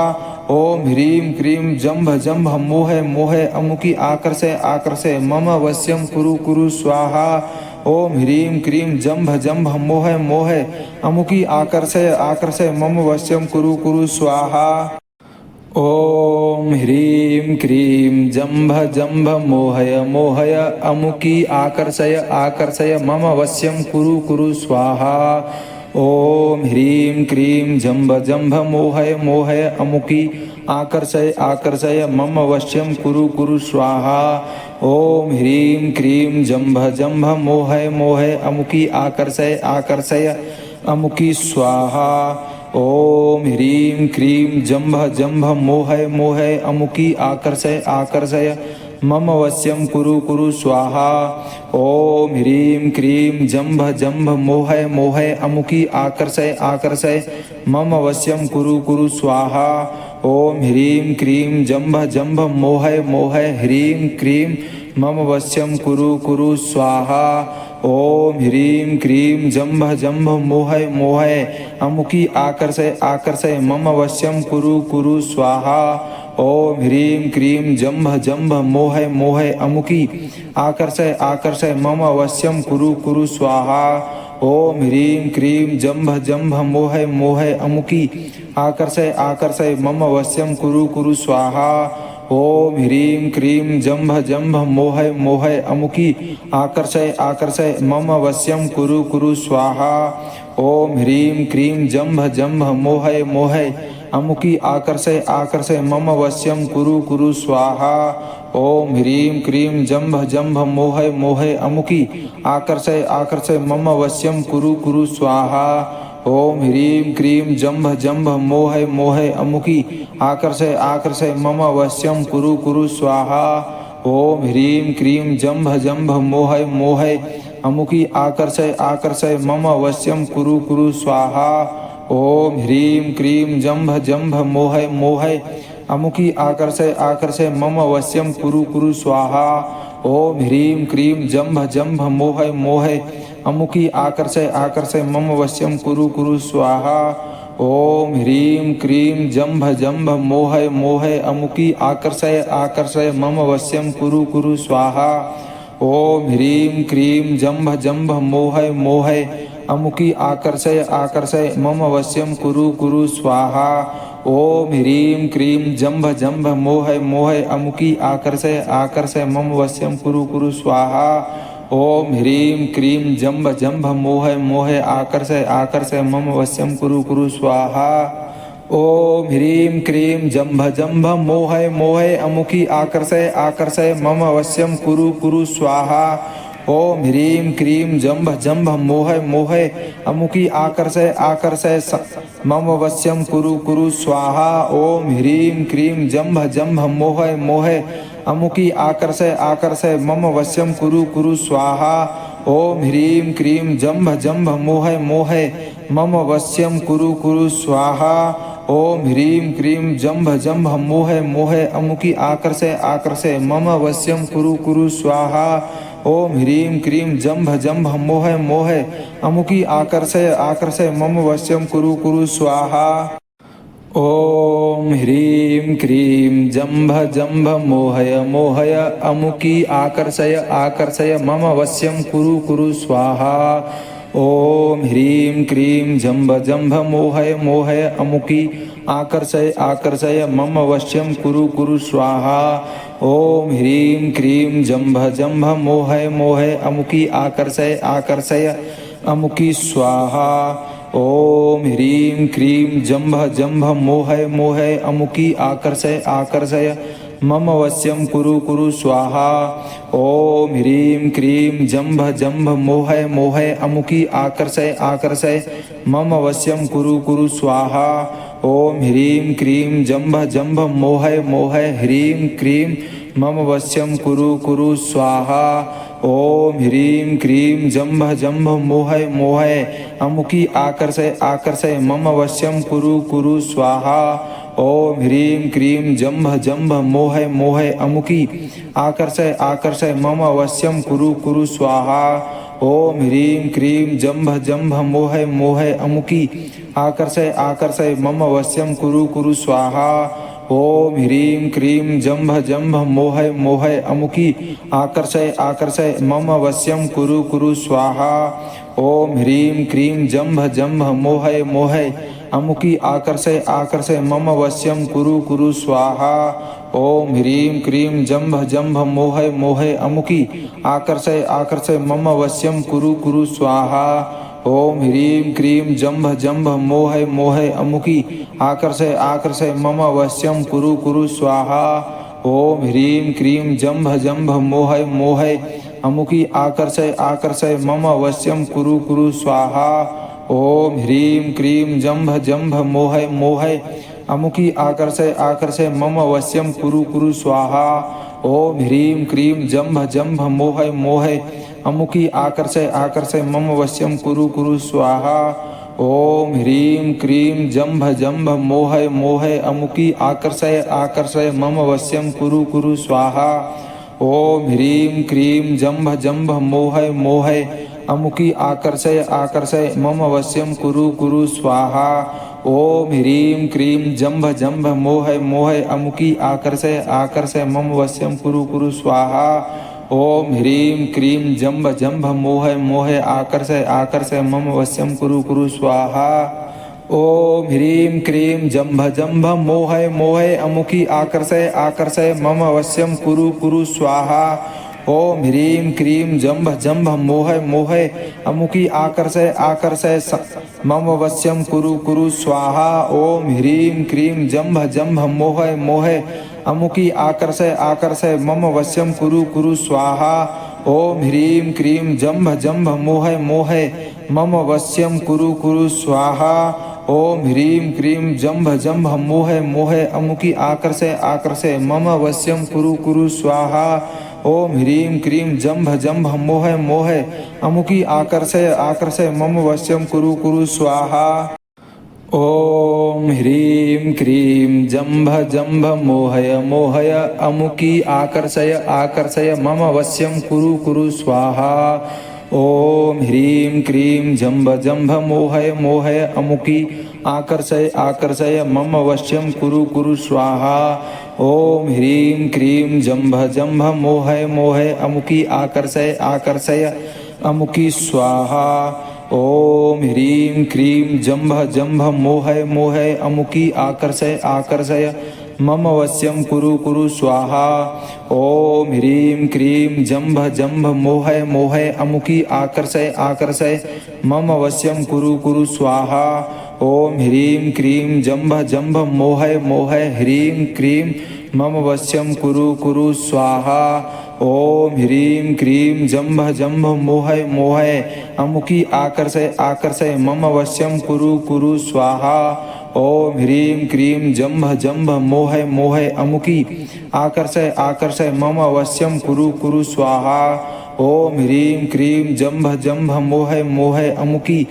ॐ ह्रीं क्रीं जम्भ जम्भ मोहय मोहय अमुकी आकर्षय आकर्षय मम वश्यं कुरु कुरु स्वाहा। ॐ ह्रीं क्रीं जम्भ जम्भ मोहय मोहय अमुकी आकर्षय आकर्षय मम वश्यं कुरु कुरु स्वाहा। ॐ ह्रीं क्रीं जम्भ जम्भ मोहय मोहय अमुकी आकर्षय आकर्षय मम वश्यं कुरु कुरु स्वाहा। ॐ ह्रीं क्रीं जम्भ जम्भ मोहय मोहय अमुकी आकर्षय आकर्षय मम वश्यं कुरु कुरु स्वाहा। ॐ ह्रीं क्रीं जम्भ जम्भ मोहय मोहय अमुकी आकर्षय आकर्षय अमुकी स्वाहा। ॐ ह्रीं क्रीं जम्भ जम्भ मोहय मोहय अमुकी आकर्षय आकर्षय मम वश्यं कुरु कुरु स्वाहा। ॐ ह्रीं क्रीं जम्भ जम्भ मोहय मोहय अमुकी आकर्षय आकर्षय मम वश्यं कुरु कुरु स्वाहा। ॐ ह्रीं क्रीं जम्भ जम्भ मोहय मोहय ह्रीं क्रीं मम वश्यं कुरु कुरु स्वाहा। ॐ ह्रीं क्रीं जम्भ जम्भ मोहय मोहय अमुकी आकर्षय आकर्षय मम वश्यं कुरु कुरु स्वाहा। ॐ ह्रीं क्रीं जम्भ जम्भ मोहय मोहय अमुकी आकर्षय आकर्षय मम वश्यं कुरु कुरु स्वाहा। ॐ ह्रीं क्रीं जम्भ जम्भ मोहय मोहय अमुकी आकर्षय आकर्षय मम वश्यं कुरु कुरु स्वाहा। ॐ ह्रीं क्रीं जम्भ जम्भ मोहय मोहय अमुकी आकर्षय आकर्षय मम वश्यं कुरु कुरु स्वाहा। ॐ ह्रीं क्रीं जम्भ जम्भ मोहय मोहय अमुकी आकर्षय आकर्षय मम वश्यं कुरु कुरु स्वाहा। ॐ ह्रीं क्रीं जम्भ जम्भ मोहय मोहय अमुकी आकर्षय आकर्षय मम वश्यं कुरु कुरु स्वाहा। ॐ ह्रीं क्रीं जम्भ जम्भ मोहय मोहय अमुकी आकर्षय आकर्षय मम वश्यं कुरु कुरु स्वाहा। ॐ ह्रीं क्रीं जम्भ जम्भ मोहय मोहय अमुकी आकर्षय आकर्षय मम वश्यं कुरु कुरु स्वाहा। ॐ ह्रीं क्रीं जम्भ जम्भ मोहय मोहय अमुकी आकर्षय आकर्षय मम वश्यं कुरु कुरु स्वाहा। ॐ ह्रीं क्रीं जम्भ जम्भ मोहय मोहय अमुकी आकर्षय आकर्षय मम वश्यं कुरु कुरु स्वाहा। ॐ ह्रीं क्रीं जम्भ जम्भ मोहय मोहय अमुकी आकर्षय आकर्षय मम वश्यं कुरु कुरु स्वाहा। ॐ ह्रीं क्रीं जम्भ जम्भ मोहय मोहय अमुकी आकर्षय आकर्षय मम वश्यं कुरु कुरु स्वाहा। ॐ ह्रीं क्रीं जम्भ जम्भ मोहय मोहय अमुकी आकर्षय आकर्षय मम वश्यं कुरु कुरु स्वाहा। ॐ ह्रीं क्रीं जम्भ जम्भ मोहय मोहय आकर्षय आकर्षय मम वश्यं कुरु कुरु स्वाहा। ॐ ह्रीं क्रीं जम्भ जम्भ मोहय मोहय अमुकी आकर्षय आकर्षय मम वश्यं कुरु कुरु स्वाहा। ॐ ह्रीं क्रीं जम्भ जम्भ मोहय मोहय अमुकी आकर्षय आकर्षय मम वश्यं कुरु कुरु स्वाहा। ॐ ह्रीं क्रीं जम्भ जम्भ मोहय मोहय अमुकी आकर्षय आकर्षय मम वश्यं कुरु कुरु स्वाहा। ॐ ह्रीं क्रीं जम्भ जम्भ मोहय मोहय मम वश्यं कुरु कुरु स्वाहा। ॐ ह्रीं क्रीं जम्भ जम्भ मोहय मोहय अमुकी आकर्षय आकर्षय मम वश्यं कुरु कुरु स्वाहा। ॐ ह्रीं क्रीं जम्भ जम्भ मोहय मोहय अमुकी आकर्षय आकर्षय मम वश्यं कुरु कुरु स्वाहा। ॐ ह्रीं क्रीं जम्भ जम्भ मोहय मोहय अमुकी आकर्षय आकर्षय मम वश्यं कुरु कुरु स्वाहा। ॐ ह्रीं क्रीं जम्भ जम्भ मोहय मोहय अमुकी आकर्षय आकर्षय मम वश्यं कुरु कुरु स्वाहा। ॐ ह्रीं क्रीं जम्भ जम्भ मोहय मोहय अमुकी आकर्षय आकर्षय अमुकी स्वाहा। ॐ ह्रीं क्रीं जम्भ जम्भ मोहय मोहय अमुकी आकर्षय आकर्षय मम वश्यं कुरु कुरु स्वाहा। ॐ ह्रीं क्रीं जम्भ जम्भ मोहय मोहय अमुकी आकर्षय आकर्षय मम वश्यं कुरु कुरु स्वाहा। ॐ ह्रीं क्रीं जम्भ जम्भ मोहय मोहय ह्रीं क्रीं मम वश्यं कुरु कुरु स्वाहा। ॐ ह्रीं क्रीं जम्भ जम्भ मोहय मोहय अमुकी आकर्षय आकर्षय मम वश्यं कुरु कुरु स्वाहा। ॐ ह्रीं क्रीं जम्भ जम्भ मोहय मोहय अमुकी आकर्षय आकर्षय मम वश्यं कुरु कुरु स्वाहा। ॐ ह्रीं क्रीं जम्भ जम्भ मोहय मोहय अमुकी आकर्षय आकर्षय मम वश्यं कुरु कुरु स्वाहा। ॐ ह्रीं क्रीं जम्भ जम्भ मोहय मोहय अमुकी आकर्षय आकर्षय मम वश्यं कुरु कुरु स्वाहा। ॐ ह्रीं क्रीं जम्भ जम्भ मोहय मोहय अमुकी आकर्षय आकर्षय मम वश्यं कुरु कुरु स्वाहा। ॐ ह्रीं क्रीं जम्भ जम्भ मोहय मोहय अमुकी आकर्षय आकर्षय मम वश्यं कुरु कुरु स्वाहा। ॐ ह्रीं क्रीं जम्भ जम्भ मोहय मोहय अमुकी आकर्षय आकर्षय मम वश्यं कुरु कुरु स्वाहा। ओम ह्रीं क्रीं जंभ जंभ मोहय मोहय अमुकी आकर्षय आकर्षय मम वश्यं कुरु कुरु स्वाहा। ओम ह्रीं क्रीं जंभ जंभ मोहय मोहय अमुकी आकर्षय आकर्षय मम वश्यं कुरु कुरु स्वाहा। ओम ह्रीं क्रीं जंभ जंभ मोहय मोहय अमुकी आकर्षय आकर्षय मम वश्यं कुरु कुरु स्वाहा। ओम ह्रीं क्रीं जंभ जंभ मोहय मोहय अमुकी आकर्षय आकर्षय मम वश्यं कुरु कुरु स्वाहा। ओम ह्रीं क्रीं जंभ जंभ मोहय मोहय अमुकी आकर्षय आकर्षय मम वश्यं कुरु कुरु स्वाहा। ओम ह्रीं क्रीं जंभ जंभ मोहय मोहय अमुकी आकर्षय आकर्षय मम वश्यं कुरु कुरु स्वाहा। ओम ह्रीं क्रीं जंभ जंभ मोहय मोहय आकर्षय आकर्षय मम वश्यं कुरु कुरु स्वाहा। ओम ह्रीं क्रीं जंभ जंभ मोहय मोहय अमुकी आकर्षय आकर्षय मम वश्यं कुरु कुरु स्वाहा। ओम ह्रीं क्रीं जंभ जंभ मोहय मोहय अमुकी आकर्षय आकर्षय मम वश्यं कुरु कुरु स्वाहा। ओम ह्रीं क्रीं जंभ जंभ मोहय मोहय अमुकी आकर्षय आकर्षय मम वश्यं कुरु कुरु स्वाहा। ओम ह्रीं क्रीं जंभ जंभ मोहय मोहय मम वश्यं कुरु कुरु स्वाहा। ओम ह्रीं क्रीं जंभ जंभ मोहय मोहय अमुकी आकर्षय आकर्षय मम वश्यं कुरु कुरु स्वाहा। ओम ह्रीं क्रीं जंभ जंभ मोहय मोहय अमुकी आकर्षय आकर्षय मम वश्यं कुरु कुरु स्वाहा। ओम ह्रीं क्रीं जंभ जंभ मोहय मोहय अमुकी आकर्षय आकर्षय मम वश्यं कुरु कुरु स्वाहा। ओम ह्रीं क्रीं जंभ जंभ मोहय मोहय अमुकी आकर्षय आकर्षय मम वश्यं कुरु कुरु स्वाहा। ओम ह्रीं क्रीं जंभ जंभ मोहय मोहय अमुकी आकर्षय आकर्षय अमुकी स्वाहा। ओम ह्रीं क्रीं जंभ जंभ मोहय मोहय अमुकी आकर्षय आकर्षय मम वश्यं कुरु कुरु स्वाहा। ओम ह्रीं क्रीं जंभ जंभ मोहय मोहय अमुकी आकर्षय आकर्षय मम वश्यं कुरु कुरु स्वाहा। ओम ह्रीं क्रीं जंभ जंभ मोहय मोहय ह्रीं क्रीं मम वश्यं कुरु कुरु स्वाहा। ओम ह्रीं क्रीं जंभ जंभ मोहय मोहय अमुकी आकर्षय आकर्षय मम वश्यं कुरु कुरु स्वाहा। ओम ह्रीं क्रीं जंभ जंभ मोहय मोहय अमुकी आकर्षय आकर्षय मम वश्यं कुरु कुरु स्वाहा। ओम ह्रीं क्रीं जंभ जंभ मोहय मोहय अमुकी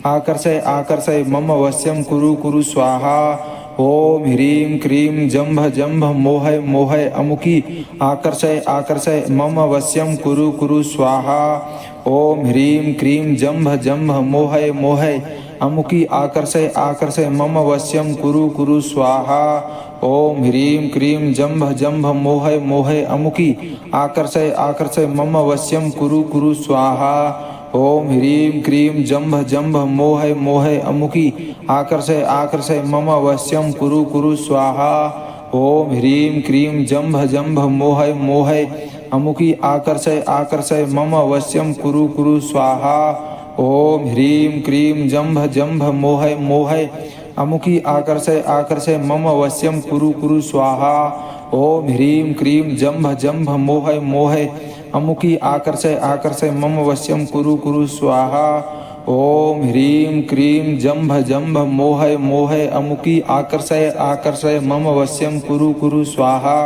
आकर्षय आकर्षय मम वश्यं कुरु कुरु स्वाहा। ओम ह्रीं क्रीं जंभ जंभ मोहय मोहय अमुकी आकर्षय आकर्षय मम वश्यं कुरु कुरु स्वाहा। ओम ह्रीं क्रीं जंभ जंभ मोहय मोहय अमुकी आकर्षय आकर्षय मम वश्यं कुरु कुरु स्वाहा। ओम ह्रीं क्रीं जंभ जंभ मोहय मोहय अमुकी आकर्षय आकर्षय मम वश्यं कुरु कुरु स्वाहा। ओम ह्रीं क्रीं जंभ जंभ मोहय मोहय अमुकी आकर्षय आकर्षय मम वश्यं कुरु कुरु स्वाहा। ओम ह्रीं क्रीं जंभ जंभ मोहय मोहय अमुकी आकर्षय आकर्षय मम वश्यं कुरु कुरु स्वाहा। ओम ह्रीं क्रीं जंभ जंभ मोहय मोहय अमुकी आकर्षय आकर्षय मम वश्यं कुरु कुरु स्वाहा। ओम ह्रीं क्रीं जंभ जंभ मोहय मोहय अमुकी आकर्षय आकर्षय मम वश्यं कुरु कुरु स्वाहा। ओम ह्रीं क्रीं जंभ जंभ मोहय मोहय अमुकी आकर्षय आकर्षय मम वश्यं कुरु कुरु स्वाहा।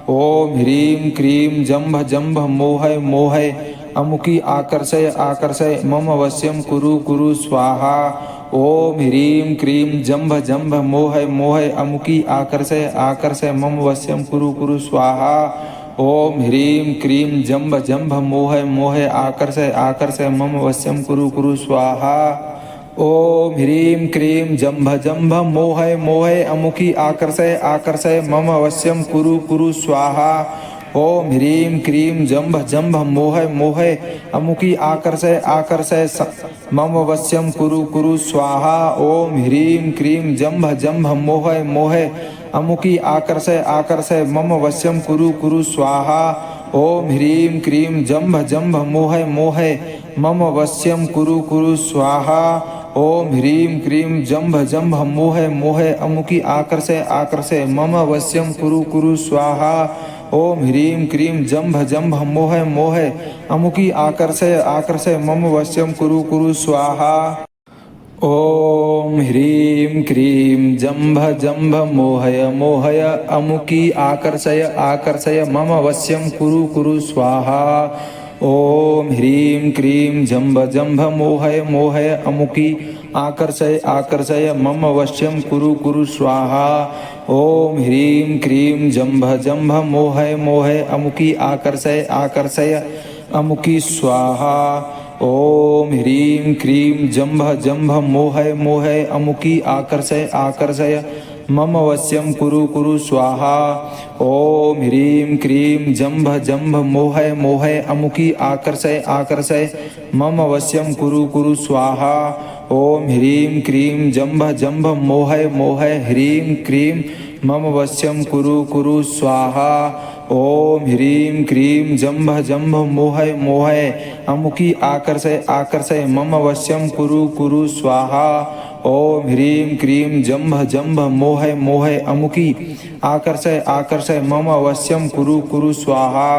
ओम ह्रीं क्रीं जंभ जंभ मोहय मोहय अमुकी आकर्षय आकर्षय मम वश्यं कुरु कुरु स्वाहा। ओम ह्रीं क्रीं जंभ जंभ मोहय मोहय अमुकी आकर्षय आकर्षय मम वश्यं कुरु कुरु स्वाहा। ओम ह्रीं क्रीं जंभ जंभ मोहय मोहय आकर्षय आकर्षय मम वश्यं कुरु कुरु स्वाहा। ओम ह्रीं क्रीं जंभ जंभ मोहय मोहय अमुकी आकर्षय आकर्षय मम वश्यं कुरु कुरु स्वाहा। ओम ह्रीं क्रीं जंभ जंभ मोहय मोहय अमुकी आकर्षय आकर्षय मम वश्यं कुरु कुरु स्वाहा। ओम ह्रीं क्रीं जंभ जंभ मोहय मोहय अमुकी आकर्षय आकर्षय मम वश्यं कुरु कुरु स्वाहा। ओम ह्रीं क्रीं जंभ जंभ मोहय मोहय मम वश्यं कुरु कुरु स्वाहा। ओम ह्रीं क्रीं जंभ जंभ मोह मोह अमुकी आकर्षय आकर्षय मम वश्यं कुरु कुरु स्वाहा ओम ह्रीं क्रीं जंभ जंभ मोह मोह अमुकी आकर्षय आकर्षय मम वश्यं कुरु कुरु स्वाहा ओम ह्रीं क्रीं जंभ जंभ मोहय मोहय अमुकी आकर्षय आकर्षय मम वश्यं कुरु कुरु स्वाहा ओम ह्रीं क्रीं जंभ जंभ मोहय मोहय अमुकी आकर्षय आकर्षय मम वश्यं कुरु कुरु स्वाहा ओम ह्रीं क्रीं जंभ जंभ मोहय मोहय अमुकी आकर्षय आकर्षय अमुकी स्वाहा ओम ह्रीं क्रीं जंभ जंभ मोहय मोहय अमुकी आकर्षय आकर्षय मम वश्यं कुरु कुरु स्वाहा ओम ह्रीं क्रीं जंभ जंभ मोहय मोहय अमुकी आकर्षय आकर्षय मम वश्यं कुरु कुरु स्वाहा ओम ह्रीं क्रीं जंभ जंभ मोहय मोहय ह्रीं क्रीं मम वश्यं कुरु कुरु स्वाहा ओम ह्रीं क्रीं जंभ जंभ मोहय मोहय अमुकी आकर्षय आकर्षय मम वश्यं कुरु कुरु स्वाहा ओम ह्रीं क्रीं जंभ जंभ मोहय मोहय अमुकी आकर्षय आकर्षय मम वश्यं कुरु कुरु स्वाहा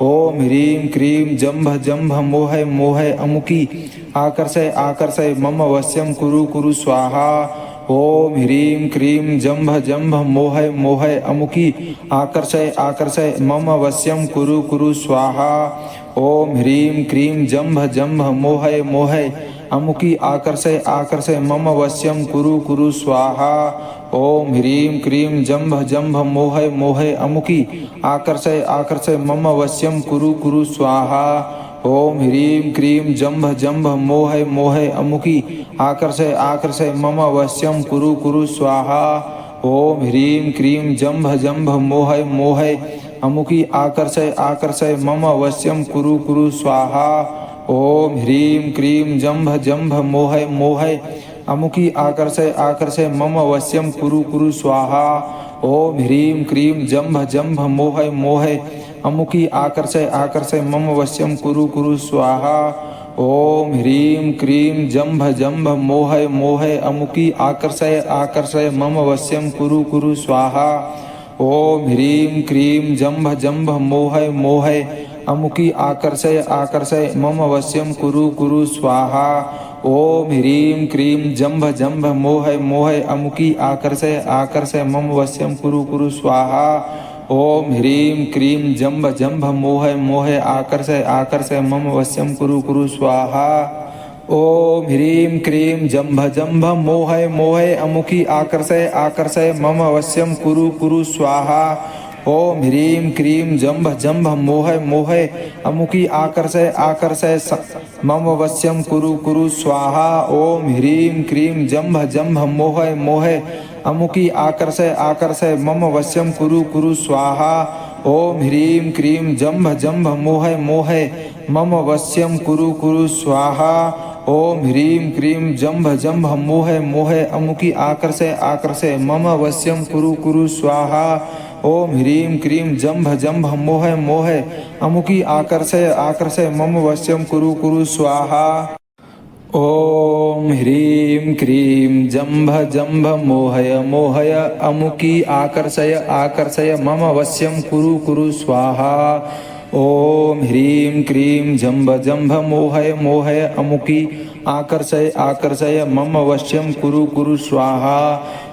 ओम ह्रीं क्रीं जंभ जंभ मोहय मोहय अमुकी आकर्षय आकर्षय मम वश्यं कुरु कुरु स्वाहा ओम ह्रीं क्रीं जंभ जंभ मोहय मोहय अमुकी आकर्षय आकर्षय मम वश्यं कुरु कुरु स्वाहा ओम ह्रीं क्रीं जंभ जंभ मोहय मोहय अमुकी आकर्षय आकर्षय मम वश्यं कुरु कुरु स्वाहा ओम ह्रीं क्रीं जंभ जंभ मोहय मोहय अमुकी आकर्षय आकर्षय मम वश्यं कुरु कुरु स्वाहा ओम ह्रीं क्रीं जंभ जंभ मोहय मोहय अमुकी आकर्षय आकर्षय मम वश्यं कुरु कुरु स्वाहा ओम ह्रीं क्रीं जंभ जंभ मोहय मोहय अमुकी आकर्षय आकर्षय मम वश्यं कुरु कुरु स्वाहा ओम ह्रीं क्रीं जंभ जंभ मोहय मोहय अमुकी आकर्षय आकर्षय मम वश्यं कुरु कुरु स्वाहा ओम ह्रीं क्रीं जंभ जंभ मोहय मोहय अमुकी आकर्षय आकर्षय मम वश्यं कुरु कुरु स्वाहा ओम ह्रीं क्रीं जंभ जंभ मोहय मोहय अमुकी आकर्षय आकर्षय मम वश्यं कुरु कुरु स्वाहा ओम ह्रीं क्रीं जंभ जंभ मोहय मोहय अमुकी आकर्षय आकर्षय मम वश्यं कुरु कुरु स्वाहा ओम ह्रीं क्रीं जंभ जंभ मोहय मोहय अमुकी आकर्षय आकर्षय मम वश्यं कुरु कुरु स्वाहा ओम ह्रीं क्रीं जंभ जंभ मोहय मोहय आकर्षय आकर्षय मम वश्यं कुरु कुरु स्वाहा ओम ह्रीं क्रीं जंभ जंभ मोहय मोहय अमुकी आकर्षय आकर्षय मम वश्यं कुरु कुरु स्वाहा ओम ह्रीं क्रीं जंभ जंभ मोहय मोहय अमुकी आकर्षय आकर्षय मम वश्यं कुरु कुरु स्वाहा ओम ह्रीं क्रीं जंभ जंभ मोहय मोहय अमुकी आकर्षय आकर्षय मम वश्यं कुरु कुरु स्वाहा ओम ह्रीं क्रीं जंभ जंभ मोहय मोहय मम वश्यं कुरु कुरु स्वाहा ओम ह्रीं क्रीं जंभ जंभ मोहय मोहय अमुकी आकर्षय आकर्षय मम वश्यं कुरु कुरु स्वाहा ओम ह्रीं क्रीं जंभ जंभ मोहय मोहय अमुकी आकर्षय आकर्षय मम वश्यं कुरु कुरु स्वाहा ओम ह्रीं क्रीं जंभ जंभ मोहय मोहय अमुकी आकर्षय आकर्षय मम वश्यं कुरु कुरु स्वाहा ओम ह्रीं क्रीं जंभ जंभ मोहय मोहय अमुकी आकर्षय आकर्षय मम वश्यं कुरु कुरु स्वाहा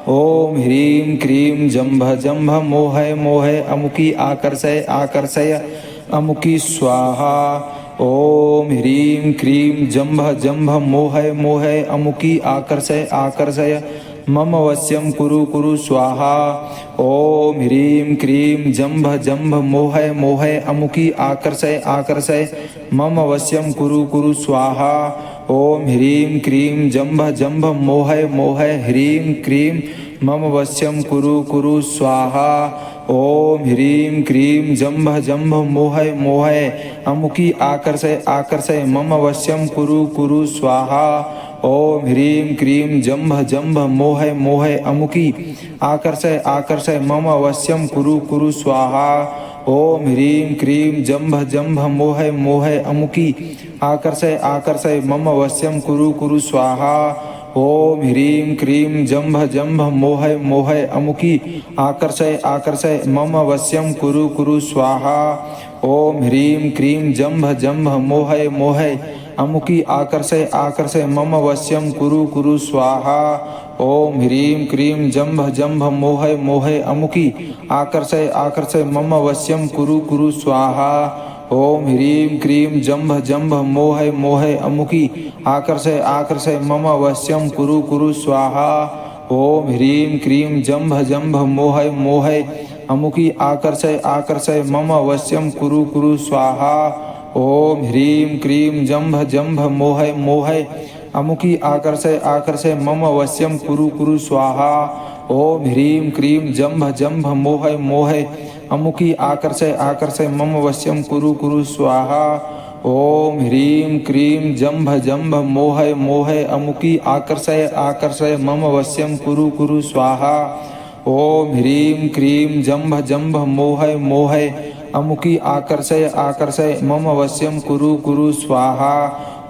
ओम ह्रीं क्रीं जंभ जंभ मोहय मोहय अमुकी आकर्षय आकर्षय अमुकी स्वाहा ओम ह्रीं क्रीं जंभ जंभ मोहय मोहय अमुकी आकर्षय आकर्षय मम वश्यं कुरु कुरु स्वाहा ओम ह्रीं क्रीं जंभ जंभ मोहय मोहय अमुकी आकर्षय आकर्षय मम वश्यं कुरु कुरु स्वाहा ओम ह्रीं क्रीं जंभ जंभ मोहय मोहय ह्रीं क्रीं मम वश्यं कुरु कुरु स्वाहा ओम ह्रीं क्रीं जंभ जंभ मोहय मोहय अमुकी आकर्षय आकर्षय मम वश्यं कुरु कुरु स्वाहा ओम ह्रीं क्रीं जंभ जंभ मोहय मोहय अमुकी आकर्षय आकर्षय मम वश्यं कुरु कुरु स्वाहा ओम ह्रीं क्रीं जंभ जंभ मोहय मोहय अमुकी आकर्षय आकर्षय मम वश्यं कुरु कुरु स्वाहा ओम ह्रीं क्रीं जंभ जंभ मोहय मोहय अमुकी आकर्षय आकर्षय मम वश्यं कुरु कुरु स्वाहा। ओम ह्रीं क्रीं जंभ जंभ मोहय मोहय अमुकी आकर्षय आकर्षय मम वश्यं कुरु कुरु स्वाहा। ओम ह्रीं क्रीं जंभ जंभ मोहय मोहय अमुकी आकर्षय आकर्षय मम वश्यं कुरु कुरु स्वाहा। ओम ह्रीं क्रीं जंभ जंभ मोहय मोहय अमुकी आकर्षय आकर्षय मम वश्यं कुरु कुरु स्वाहा। ओम ह्रीं क्रीं जंभ जंभ मोहय मोहय अमुकी आकर्षय आकर्षय मम वश्यं कुरु कुरु स्वाहा। ओम ह्रीं क्रीं जंभ जंभ मोहय मोहय अमुकी आकर्षय आकर्षय मम वश्यं कुरु कुरु स्वाहा। ओम ह्रीं क्रीं जंभ जंभ मोहय मोहय अमुकी आकर्षय आकर्षय मम वश्यं कुरु कुरु स्वाहा। ओम ह्रीं क्रीं जंभ जंभ मोहय मोहय अमुकी आकर्षय आकर्षय मम वश्यं कुरु कुरु स्वाहा। ओम ह्रीं क्रीं जंभ जंभ मोहय मोहय अमुकी आकर्षय आकर्षय मम वश्यं कुरु कुरु स्वाहा।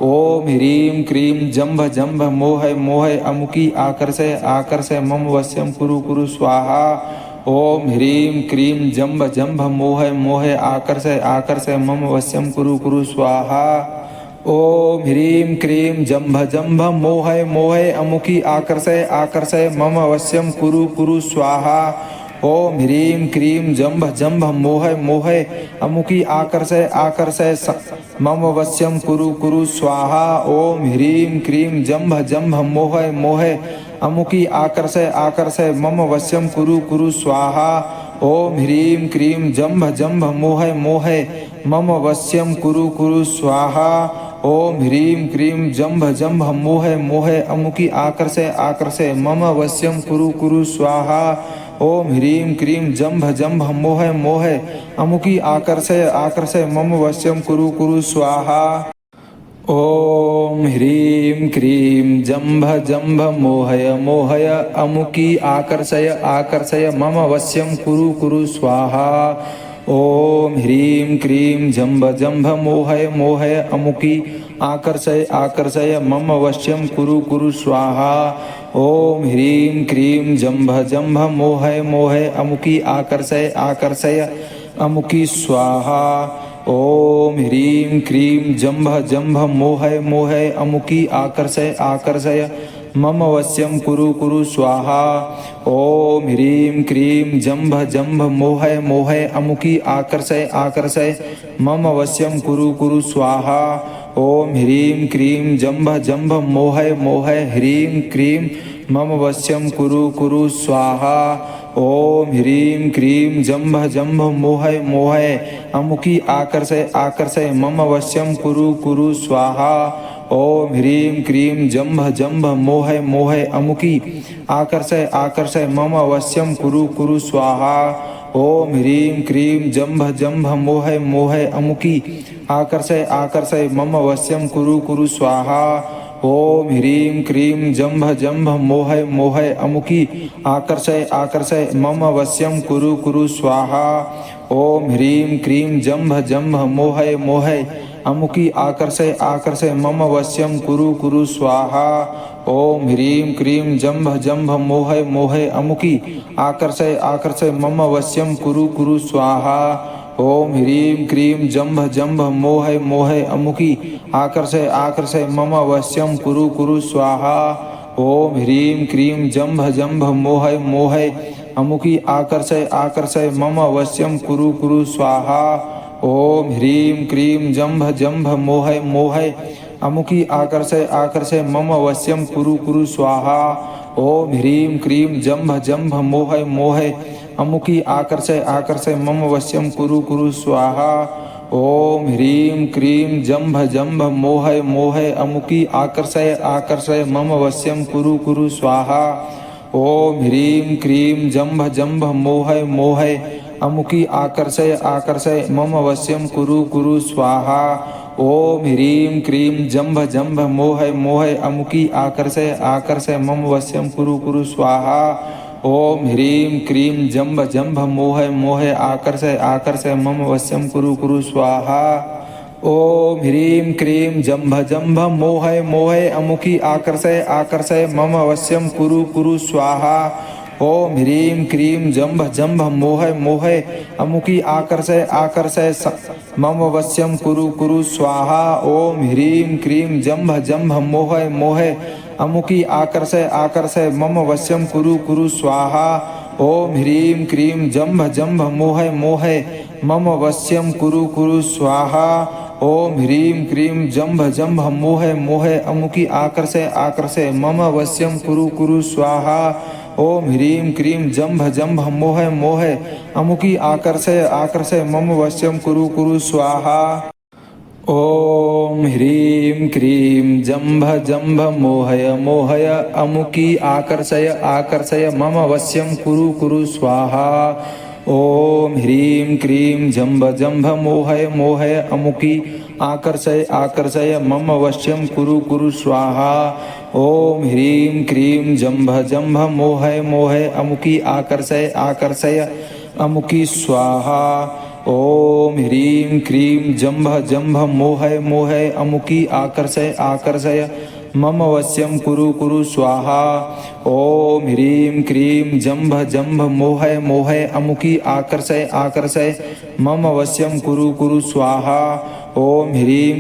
ओम ह्रीं क्रीं जंभ जंभ मोहय मोहय अमुकी आकर्षय आकर्षय मम वश्यं कुरु कुरु स्वाहा। ओम ह्रीं क्रीं जंभ जंभ मोहय मोहय आकर्षय आकर्षय मम वश्यं कुरु कुरु स्वाहा। ओम ह्रीं क्रीं जंभ जंभ मोहय मोहय अमुकी आकर्षय आकर्षय मम वश्यं कुरु कुरु स्वाहा। ओम ह्रीं क्रीं जंभ जंभ मोहय मोहय अमुकी आकर्षय आकर्षय मम वश्यं कुरु कुरु स्वाहा। ओम ह्रीं क्रीं जंभ जंभ मोहय मोहय अमुकी आकर्षय आकर्षय मम वश्यं कुरु कुरु स्वाहा। ओम ह्रीं क्रीं जंभ जंभ मोहय मोहय मम वश्यं कुरु कुरु स्वाहा। ओम ह्रीं क्रीं जंभ जंभ मोहय मोहय अमुकी आकर्षय आकर्षय मम वश्यं कुरु कुरु स्वाहा। ओम ह्रीं क्रीं जंभ जंभ मोहय मोहय अमुकी आकर्षय आकर्षय मम वश्यं कुरु कुरु स्वाहा। ओम ह्रीं क्रीं जंभ जंभ मोहय मोहय अमुकी आकर्षय आकर्षय मम वश्यं कुरु कुरु स्वाहा। ओम ह्रीं क्रीं जंभ जंभ मोहय मोहय अमुकी आकर्षय आकर्षय मम वश्यं कुरु कुरु स्वाहा। ओम ह्रीं क्रीं जंभ जंभ मोहय मोहय अमुकी आकर्षय आकर्षय अमुकी स्वाहा। ओम ह्रीं क्रीं जंभ जंभ मोहय मोहय अमुकी आकर्षय आकर्षय मम वश्यं कुरु कुरु स्वाहा। ओम ह्रीं क्रीं जंभ जंभ मोहय मोहय अमुकी आकर्षय आकर्षय मम वश्यं कुरु कुरु स्वाहा। ओम ह्रीं क्रीं जंभ जंभ मोहय मोहय ह्रीं क्रीं मम वश्यं कुरु कुरु स्वाहा। ओम ह्रीं क्रीं जंभ जंभ मोहय मोहय अमुकी आकर्षय आकर्षय मम वश्यं कुरु कुरु स्वाहा। ओम ह्रीं क्रीं जंभ जंभ मोहय मोहय अमुकी आकर्षय आकर्षय मम वश्यं कुरु कुरु स्वाहा। ओम ह्रीं क्रीं जंभ जंभ मोहय मोहय अमुकी आकर्षय आकर्षय मम वश्यं कुरु कुरु स्वाहा। ओम ह्रीं क्रीं जंभ जंभ मोहय मोहय अमुकी आकर्षय आकर्षय मम वश्यं कुरु कुरु स्वाहा। ओम ह्रीं क्रीं जंभ जंभ मोहय मोहय अमुकी आकर्षय आकर्षय मम वश्यं कुरु कुरु स्वाहा। ओम ह्रीं क्रीं जंभ जंभ मोहय मोहय अमुकी आकर्षय आकर्षय मम वश्यं कुरु कुरु स्वाहा। ओम ह्रीं क्रीं जंभ जंभ मोहय मोहय अमुकी आकर्षय आकर्षय मम वश्यं कुरु कुरु स्वाहा। ओम ह्रीं क्रीं जंभ जंभ मोहय मोहय अमुकी आकर्षय आकर्षय मम वश्यं कुरु कुरु स्वाहा। ओम ह्रीं क्रीं जंभ जंभ मोहय मोहय अमुकी आकर्षय आकर्षय मम वश्यं कुरु कुरु स्वाहा। ओम ह्रीं क्रीं जंभ जंभ मोहय मोहय अमुकी आकर्षय आकर्षय मम वश्यं कुरु कुरु स्वाहा। ओम ह्रीं क्रीं जंभ जंभ मोहय मोहय अमुकी आकर्षय आकर्षय मम वश्यं कुरु कुरु स्वाहा। ओम ह्रीं क्रीं जंभ जंभ मोहय मोहय अमुकी आकर्षय आकर्षय मम वश्यं कुरु कुरु स्वाहा। ओम ह्रीं क्रीं जंभ जंभ मोहय मोहय अमुकी आकर्षय आकर्षय मम वश्यं कुरु कुरु स्वाहा। ओम ह्रीं क्रीं जंभ जंभ मोहय मोहय आकर्षय आकर्षय मम वश्यं कुरु कुरु स्वाहा। ओम ह्रीं क्रीं जम्भ जम्भ मोहय मोहय अमुकी आकर्षय आकर्षय मम वश्यं कुरु कुरु स्वाहा। ओम ह्रीं क्रीं जम्भ जम्भ मोहय मोहय अमुकी आकर्षय आकर्षय मम वश्यं कुरु कुरु स्वाहा। ओम ह्रीं क्रीं जम्भ जम्भ मोहय मोहय अमुकी आकर्षय आकर्षय मम वश्यं कुरु कुरु स्वाहा। ओम ह्रीं क्रीं जम्भ जम्भ मोहय मोहय मम वश्यं कुरु कुरु स्वाहा। ओम ह्रीं क्रीं जम्भ जम्भ मोहय मोहय अमुकी आकर्षय आकर्षय मम वश्यं कुरु कुरु स्वाहा। ओम ह्रीं क्रीं जम्भ जम्भ मोहय मोहय अमुकी आकर्षय आकर्षय मम वश्यं कुरु कुरु स्वाहा। ओम ह्रीं क्रीं जम्भ जम्भ मोहय मोहय अमुकी आकर्षय आकर्षय मम वश्यं कुरु कुरु स्वाहा। ओम ह्रीं क्रीं जम्भ जम्भ मोहय मोहय अमुकी आकर्षय आकर्षय मम वश्यं कुरु कुरु स्वाहा। ओम ह्रीं क्रीं जम्भ जम्भ मोहय मोहय अमुकी आकर्षय आकर्षय अमुकी स्वाहा। ओम ह्रीं क्रीं जम्भ जम्भ मोहय मोहय अमुकी आकर्षय आकर्षय मम वश्यं कुरु कुरु स्वाहा। ओम ह्रीं क्रीं जम्भ जम्भ मोहय मोहय अमुकी आकर्षय आकर्षय मम वश्यं कुरु कुरु स्वाहा। ओम ह्रीं